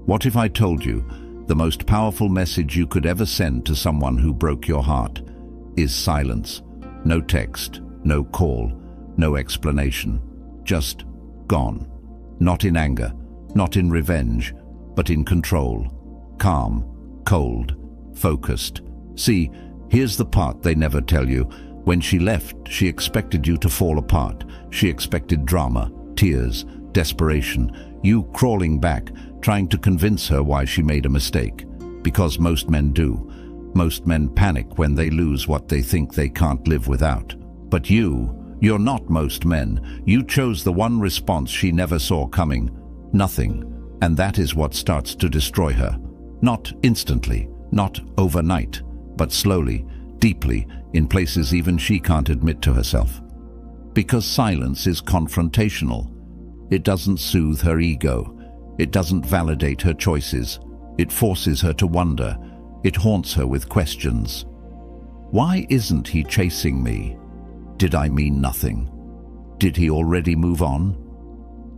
What if I told you the most powerful message you could ever send to someone who broke your heart is silence? No text, no call, no explanation. Just gone. Not in anger, not in revenge, but in control. Calm, cold, focused. See, here's the part they never tell you. When she left, she expected you to fall apart. She expected drama, tears, desperation, you crawling back, trying to convince her why she made a mistake. Because most men do. Most men panic when they lose what they think they can't live without. But you're not most men. You chose the one response she never saw coming. Nothing. And that is what starts to destroy her. Not instantly, not overnight, but slowly, deeply, in places even she can't admit to herself. Because silence is confrontational. It doesn't soothe her ego. It doesn't validate her choices. It forces her to wonder. It haunts her with questions. Why isn't he chasing me? Did I mean nothing? Did he already move on?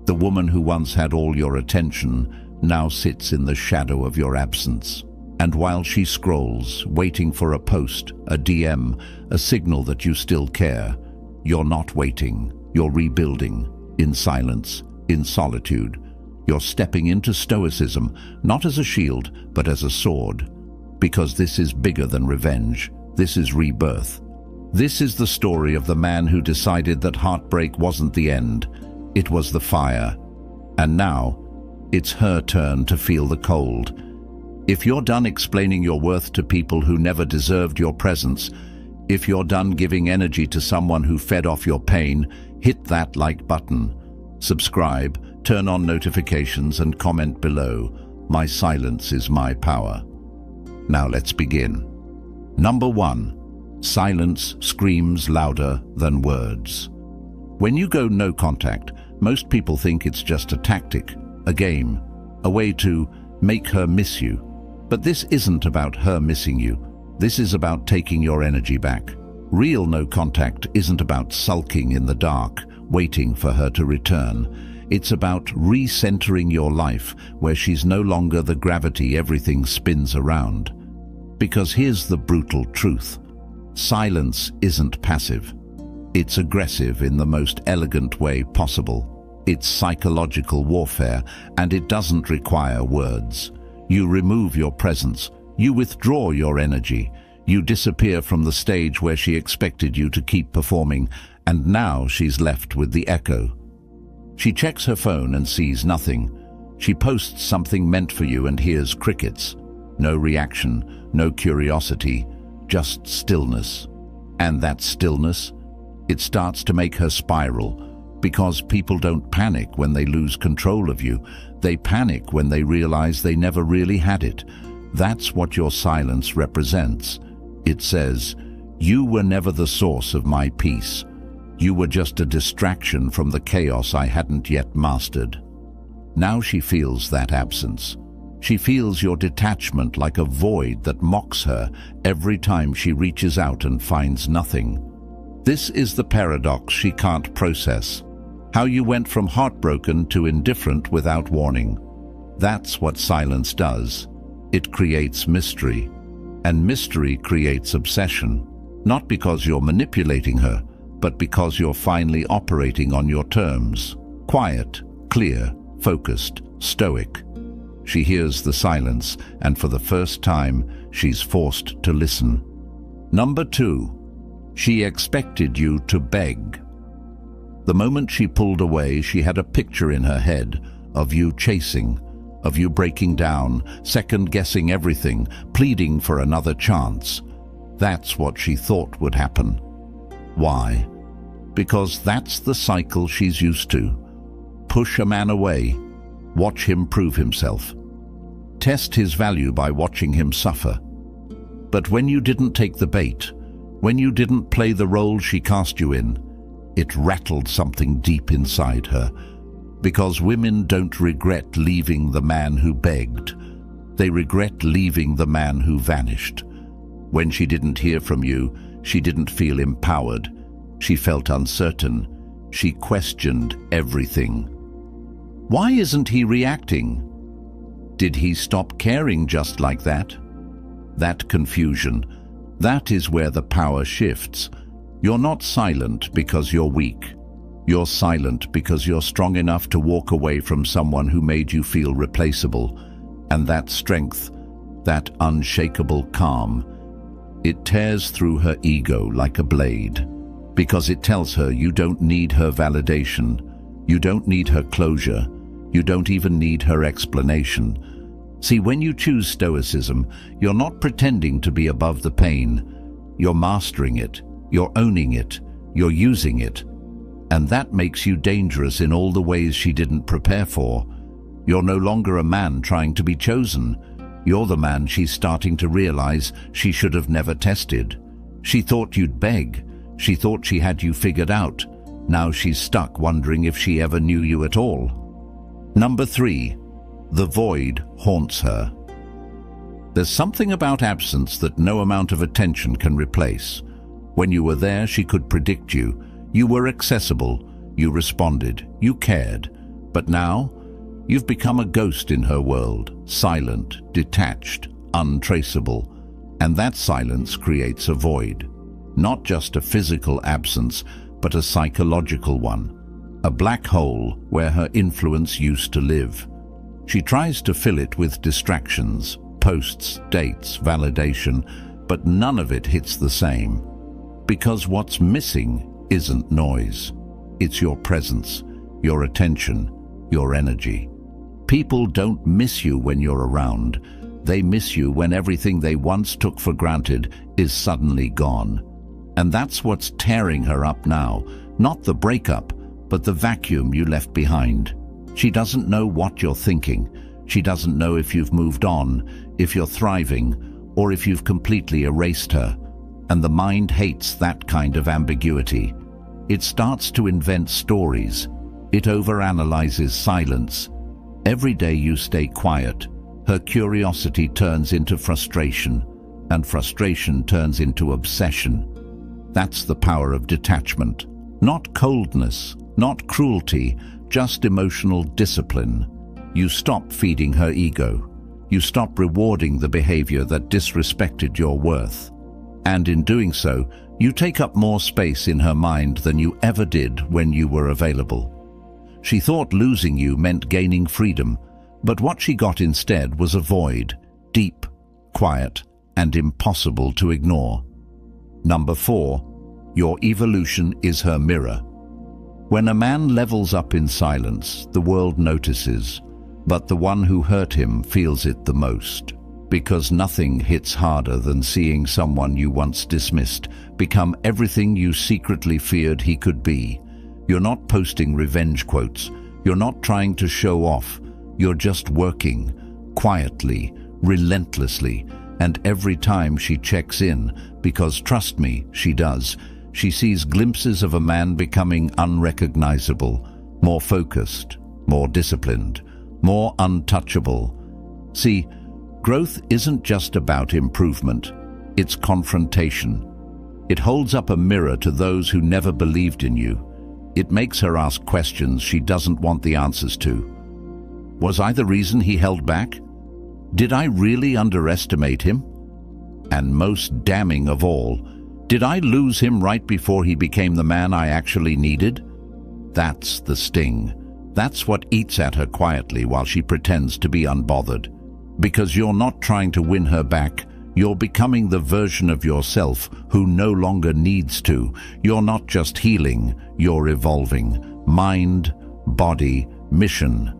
The woman who once had all your attention now sits in the shadow of your absence. And while she scrolls, waiting for a post, a DM, a signal that you still care, you're not waiting, you're rebuilding, in silence, in solitude. You're stepping into stoicism, not as a shield, but as a sword. Because this is bigger than revenge. This is rebirth. This is the story of the man who decided that heartbreak wasn't the end. It was the fire. And now, it's her turn to feel the cold. If you're done explaining your worth to people who never deserved your presence, if you're done giving energy to someone who fed off your pain, hit that like button. Subscribe, turn on notifications, and comment below. My silence is my power. Now let's begin. Number 1. Silence screams louder than words. When you go no contact, most people think it's just a tactic, a game, a way to make her miss you. But this isn't about her missing you. This is about taking your energy back. Real no contact isn't about sulking in the dark, waiting for her to return. It's about recentering your life where she's no longer the gravity everything spins around. Because here's the brutal truth. Silence isn't passive. It's aggressive in the most elegant way possible. It's psychological warfare, and it doesn't require words. You remove your presence. You withdraw your energy. You disappear from the stage where she expected you to keep performing, and now she's left with the echo. She checks her phone and sees nothing. She posts something meant for you and hears crickets. No reaction, no curiosity, just stillness. And that stillness, it starts to make her spiral, because people don't panic when they lose control of you. They panic when they realize they never really had it. That's what your silence represents. It says, you were never the source of my peace. You were just a distraction from the chaos I hadn't yet mastered. Now she feels that absence. She feels your detachment like a void that mocks her every time she reaches out and finds nothing. This is the paradox she can't process. How you went from heartbroken to indifferent without warning. That's what silence does. It creates mystery. And mystery creates obsession. Not because you're manipulating her, but because you're finally operating on your terms. Quiet, clear, focused, stoic. She hears the silence, and for the first time, she's forced to listen. Number 2. She expected you to beg. The moment she pulled away, she had a picture in her head of you chasing, of you breaking down, second-guessing everything, pleading for another chance. That's what she thought would happen. Why? Because that's the cycle she's used to. Push a man away, watch him prove himself. Test his value by watching him suffer. But when you didn't take the bait, when you didn't play the role she cast you in, it rattled something deep inside her. Because women don't regret leaving the man who begged. They regret leaving the man who vanished. When she didn't hear from you, she didn't feel empowered. She felt uncertain. She questioned everything. Why isn't he reacting? Did he stop caring just like that? That confusion, that is where the power shifts. You're not silent because you're weak. You're silent because you're strong enough to walk away from someone who made you feel replaceable. And that strength, that unshakable calm, it tears through her ego like a blade, because it tells her you don't need her validation, you don't need her closure, you don't even need her explanation. See, when you choose stoicism, you're not pretending to be above the pain. You're mastering it, you're owning it, you're using it. And that makes you dangerous in all the ways she didn't prepare for. You're no longer a man trying to be chosen. You're the man she's starting to realize she should have never tested. She thought you'd beg. She thought she had you figured out. Now she's stuck wondering if she ever knew you at all. Number 3. The void haunts her. There's something about absence that no amount of attention can replace. When you were there, she could predict you. You were accessible. You responded. You cared. But now, you've become a ghost in her world, silent, detached, untraceable. And that silence creates a void. Not just a physical absence, but a psychological one. A black hole where her influence used to live. She tries to fill it with distractions, posts, dates, validation, but none of it hits the same. Because what's missing isn't noise. It's your presence, your attention, your energy. People don't miss you when you're around. They miss you when everything they once took for granted is suddenly gone. And that's what's tearing her up now. Not the breakup, but the vacuum you left behind. She doesn't know what you're thinking. She doesn't know if you've moved on, if you're thriving, or if you've completely erased her. And the mind hates that kind of ambiguity. It starts to invent stories. It overanalyzes silence. Every day you stay quiet, her curiosity turns into frustration, and frustration turns into obsession. That's the power of detachment. Not coldness, not cruelty, just emotional discipline. You stop feeding her ego. You stop rewarding the behavior that disrespected your worth. And in doing so, you take up more space in her mind than you ever did when you were available. She thought losing you meant gaining freedom, but what she got instead was a void, deep, quiet, and impossible to ignore. Number 4, your evolution is her mirror. When a man levels up in silence, the world notices, but the one who hurt him feels it the most. Because nothing hits harder than seeing someone you once dismissed become everything you secretly feared he could be. You're not posting revenge quotes. You're not trying to show off. You're just working, quietly, relentlessly, and every time she checks in, because trust me, she does, she sees glimpses of a man becoming unrecognizable, more focused, more disciplined, more untouchable. See, growth isn't just about improvement, it's confrontation. It holds up a mirror to those who never believed in you. It makes her ask questions she doesn't want the answers to. Was I the reason he held back? Did I really underestimate him? And most damning of all, did I lose him right before he became the man I actually needed? That's the sting. That's what eats at her quietly while she pretends to be unbothered. Because you're not trying to win her back, you're becoming the version of yourself who no longer needs to. You're not just healing, you're evolving. Mind, body, mission.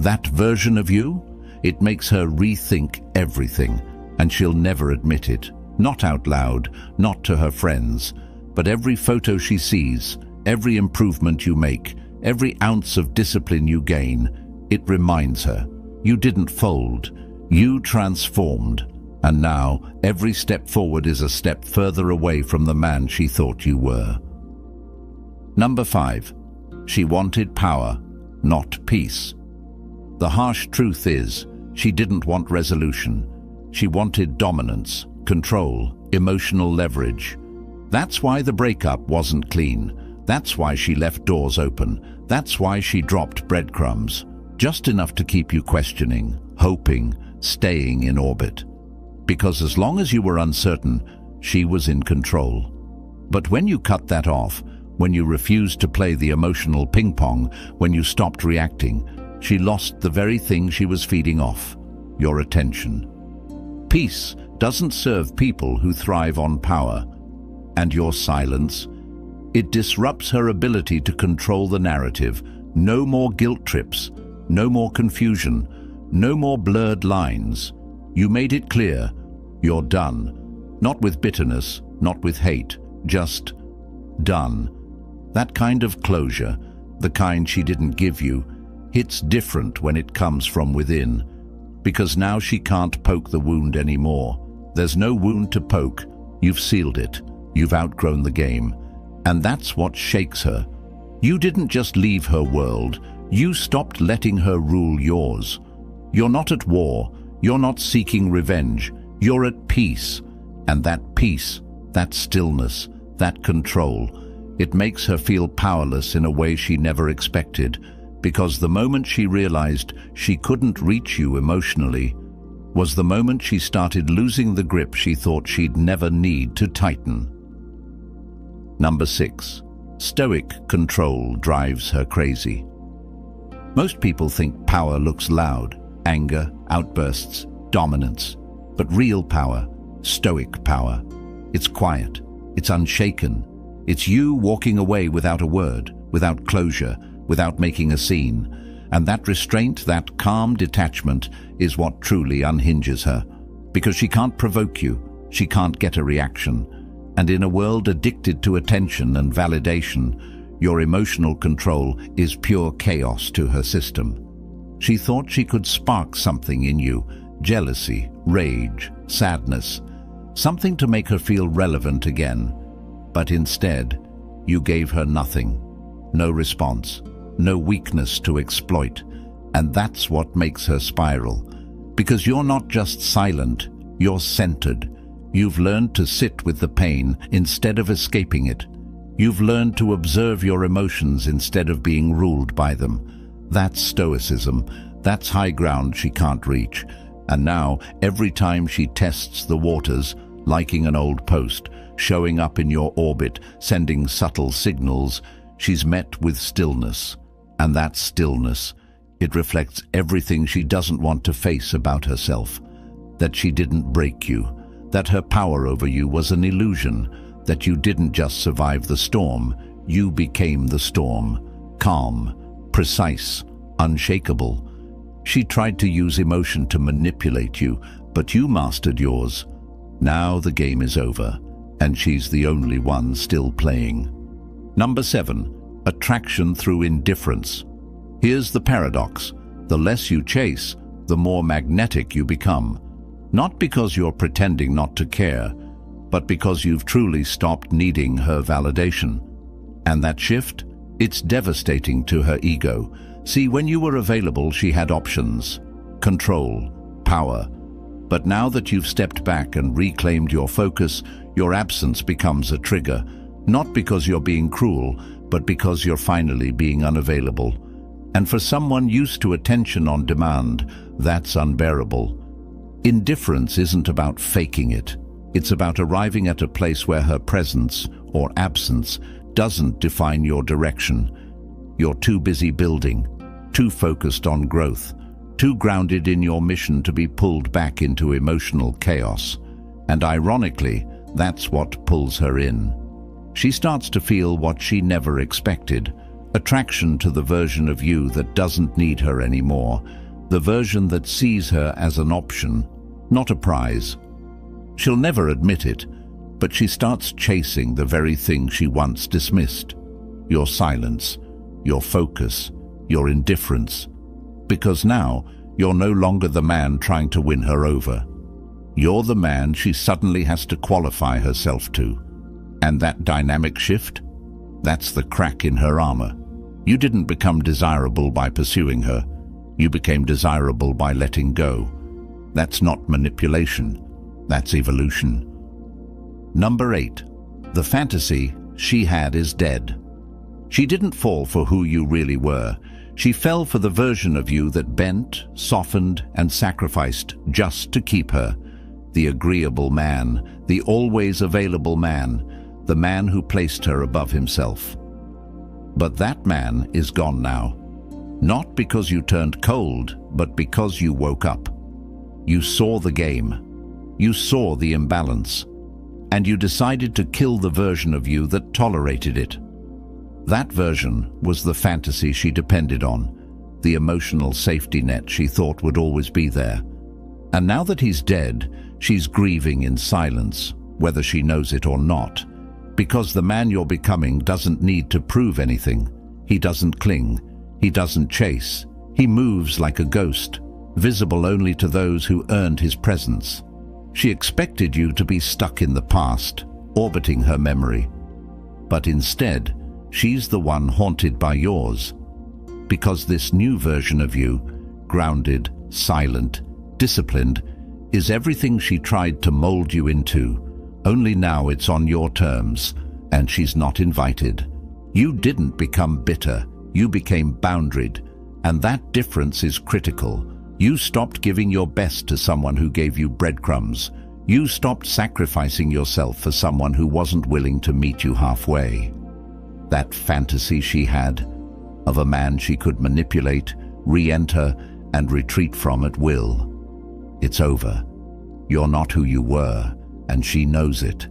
That version of you, it makes her rethink everything, and she'll never admit it. Not out loud, not to her friends, but every photo she sees, every improvement you make, every ounce of discipline you gain, it reminds her, you didn't fold, you transformed, and now every step forward is a step further away from the man she thought you were. Number 5, she wanted power, not peace. The harsh truth is, she didn't want resolution. She wanted dominance, control, emotional leverage. That's why the breakup wasn't clean. That's why she left doors open. That's why she dropped breadcrumbs, just enough to keep you questioning. hoping, staying in orbit. Because as long as you were uncertain, she was in control. But when you cut that off, when you refused to play the emotional ping-pong, when you stopped reacting, she lost the very thing she was feeding off, your attention. Peace doesn't serve people who thrive on power. And your silence? It disrupts her ability to control the narrative. No more guilt trips, no more confusion, no more blurred lines. You made it clear, you're done. Not with bitterness, not with hate, just done. That kind of closure, the kind she didn't give you, hits different when it comes from within. Because now she can't poke the wound anymore. There's no wound to poke. You've sealed it. You've outgrown the game. And that's what shakes her. You didn't just leave her world. You stopped letting her rule yours. You're not at war. You're not seeking revenge. You're at peace. And that peace, that stillness, that control, it makes her feel powerless in a way she never expected, because the moment she realized she couldn't reach you emotionally was the moment she started losing the grip she thought she'd never need to tighten. Number 6. Stoic control drives her crazy. Most people think power looks loud, anger, outbursts, dominance. But real power, stoic power, it's quiet, it's unshaken. It's you walking away without a word, without closure, without making a scene. And that restraint, that calm detachment, is what truly unhinges her. Because she can't provoke you, she can't get a reaction. And in a world addicted to attention and validation, your emotional control is pure chaos to her system. She thought she could spark something in you, jealousy, rage, sadness, something to make her feel relevant again. But instead, you gave her nothing, no response, no weakness to exploit. And that's what makes her spiral. Because you're not just silent, you're centered. You've learned to sit with the pain instead of escaping it. You've learned to observe your emotions instead of being ruled by them. That's stoicism. That's high ground she can't reach. And now, every time she tests the waters, liking an old post, showing up in your orbit, sending subtle signals, she's met with stillness. And that stillness, it reflects everything she doesn't want to face about herself. That she didn't break you. That her power over you was an illusion. That you didn't just survive the storm, you became the storm. Calm, precise, unshakable. She tried to use emotion to manipulate you, but you mastered yours. Now the game is over, and she's the only one still playing. Number 7. Attraction through indifference. Here's the paradox. The less you chase, the more magnetic you become. Not because you're pretending not to care, but because you've truly stopped needing her validation. And that shift? It's devastating to her ego. See, when you were available, she had options, control, power. But now that you've stepped back and reclaimed your focus, your absence becomes a trigger. Not because you're being cruel, but because you're finally being unavailable. And for someone used to attention on demand, that's unbearable. Indifference isn't about faking it. It's about arriving at a place where her presence or absence doesn't define your direction. You're too busy building, too focused on growth, too grounded in your mission to be pulled back into emotional chaos. And ironically, that's what pulls her in. She starts to feel what she never expected, attraction to the version of you that doesn't need her anymore, the version that sees her as an option, not a prize. She'll never admit it, but she starts chasing the very thing she once dismissed. Your silence, your focus, your indifference. Because now, you're no longer the man trying to win her over. You're the man she suddenly has to qualify herself to. And that dynamic shift? That's the crack in her armor. You didn't become desirable by pursuing her. You became desirable by letting go. That's not manipulation. That's evolution. Number 8. The fantasy she had is dead. She didn't fall for who you really were. She fell for the version of you that bent, softened, and sacrificed just to keep her. The agreeable man, the always available man, the man who placed her above himself. But that man is gone now. Not because you turned cold, but because you woke up. You saw the game. You saw the imbalance. And you decided to kill the version of you that tolerated it. That version was the fantasy she depended on, the emotional safety net she thought would always be there. And now that he's dead, she's grieving in silence, whether she knows it or not, because the man you're becoming doesn't need to prove anything. He doesn't cling. He doesn't chase. He moves like a ghost, visible only to those who earned his presence. She expected you to be stuck in the past, orbiting her memory. But instead, she's the one haunted by yours. Because this new version of you, grounded, silent, disciplined, is everything she tried to mold you into. Only now it's on your terms, and she's not invited. You didn't become bitter, you became boundaried, and that difference is critical. You stopped giving your best to someone who gave you breadcrumbs. You stopped sacrificing yourself for someone who wasn't willing to meet you halfway. That fantasy she had, of a man she could manipulate, re-enter, and retreat from at will. It's over. You're not who you were, and she knows it.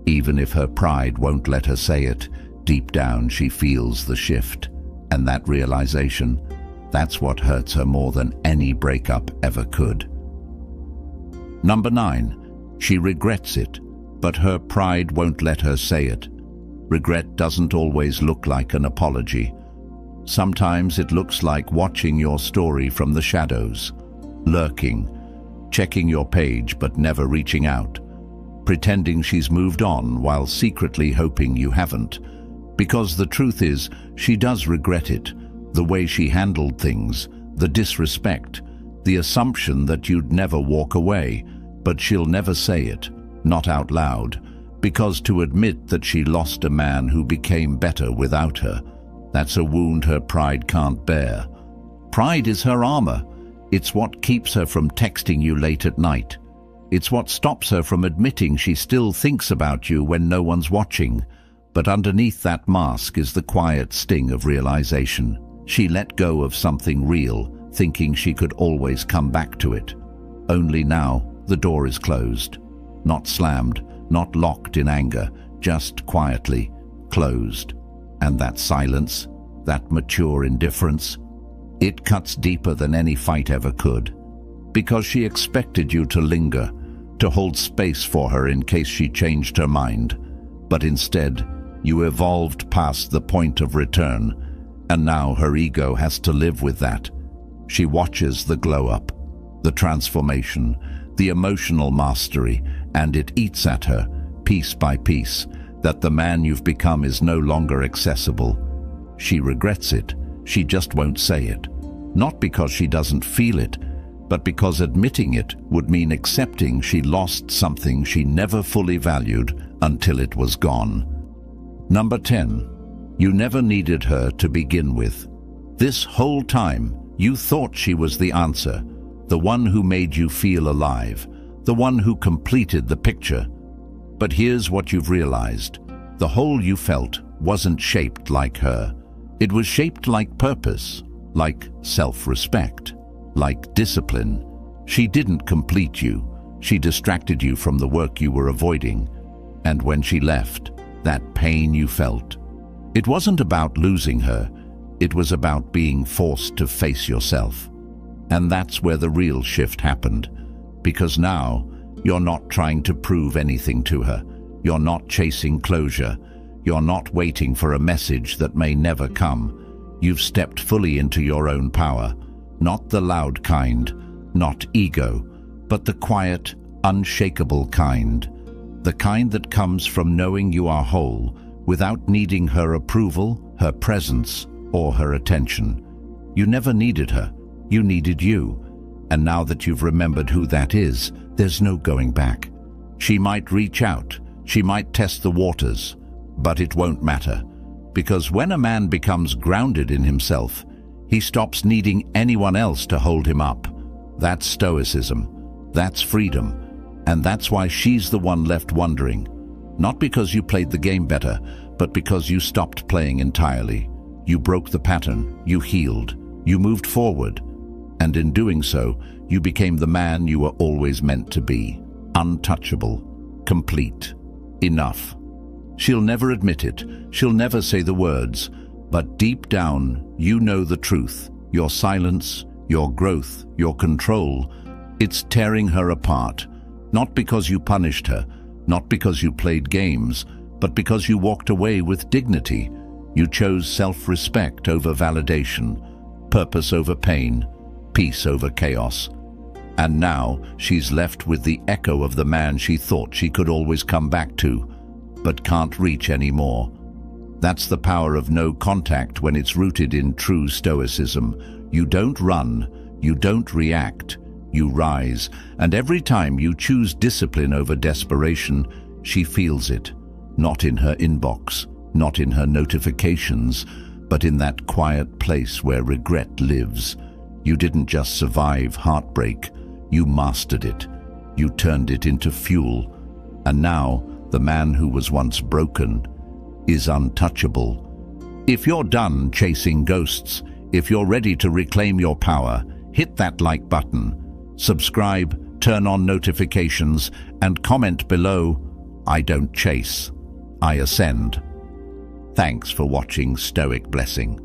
Even if her pride won't let her say it, deep down she feels the shift. And that realization, that's what hurts her more than any breakup ever could. Number 9. She regrets it, but her pride won't let her say it. Regret doesn't always look like an apology. Sometimes it looks like watching your story from the shadows, lurking, checking your page but never reaching out, pretending she's moved on while secretly hoping you haven't. Because the truth is, she does regret it, the way she handled things, the disrespect, the assumption that you'd never walk away, but she'll never say it, not out loud, because to admit that she lost a man who became better without her, that's a wound her pride can't bear. Pride is her armor. It's what keeps her from texting you late at night. It's what stops her from admitting she still thinks about you when no one's watching. But underneath that mask is the quiet sting of realization. She let go of something real, thinking she could always come back to it. Only now, the door is closed. Not slammed, not locked in anger, just quietly closed. And that silence, that mature indifference, it cuts deeper than any fight ever could. Because she expected you to linger, to hold space for her in case she changed her mind. But instead, you evolved past the point of return, and now her ego has to live with that. She watches the glow-up, the transformation, the emotional mastery, and it eats at her, piece by piece, that the man you've become is no longer accessible. She regrets it, she just won't say it. Not because she doesn't feel it, but because admitting it would mean accepting she lost something she never fully valued until it was gone. Number 10. You never needed her to begin with. This whole time, you thought she was the answer, the one who made you feel alive, the one who completed the picture. But here's what you've realized. The hole you felt wasn't shaped like her. It was shaped like purpose, like self-respect, like discipline. She didn't complete you. She distracted you from the work you were avoiding. And when she left, that pain you felt, it wasn't about losing her. It was about being forced to face yourself. And that's where the real shift happened. Because now, you're not trying to prove anything to her. You're not chasing closure. You're not waiting for a message that may never come. You've stepped fully into your own power. Not the loud kind, not ego, but the quiet, unshakable kind. The kind that comes from knowing you are whole, without needing her approval, her presence, or her attention. You never needed her. You needed you. And now that you've remembered who that is, there's no going back. She might reach out. She might test the waters. But it won't matter. Because when a man becomes grounded in himself, He stops needing anyone else to hold him up. That's stoicism. That's freedom. And that's why she's the one left wondering. Not because you played the game better, but because you stopped playing entirely. You broke the pattern, you healed, you moved forward. And in doing so, you became the man you were always meant to be. Untouchable, complete, enough. She'll never admit it, she'll never say the words, but deep down, you know the truth. Your silence, your growth, your control, it's tearing her apart. Not because you punished her, not because you played games, but because you walked away with dignity. You chose self-respect over validation, purpose over pain, peace over chaos. And now she's left with the echo of the man she thought she could always come back to, but can't reach anymore. That's the power of no contact when it's rooted in true stoicism. You don't run, you don't react, you rise, and every time you choose discipline over desperation, she feels it. Not in her inbox, not in her notifications, but in that quiet place where regret lives. You didn't just survive heartbreak, you mastered it. You turned it into fuel. And now, the man who was once broken is untouchable. If you're done chasing ghosts, if you're ready to reclaim your power, hit that like button, subscribe, turn on notifications, and comment below, "I don't chase, I ascend." Thanks for watching Stoic Blessing.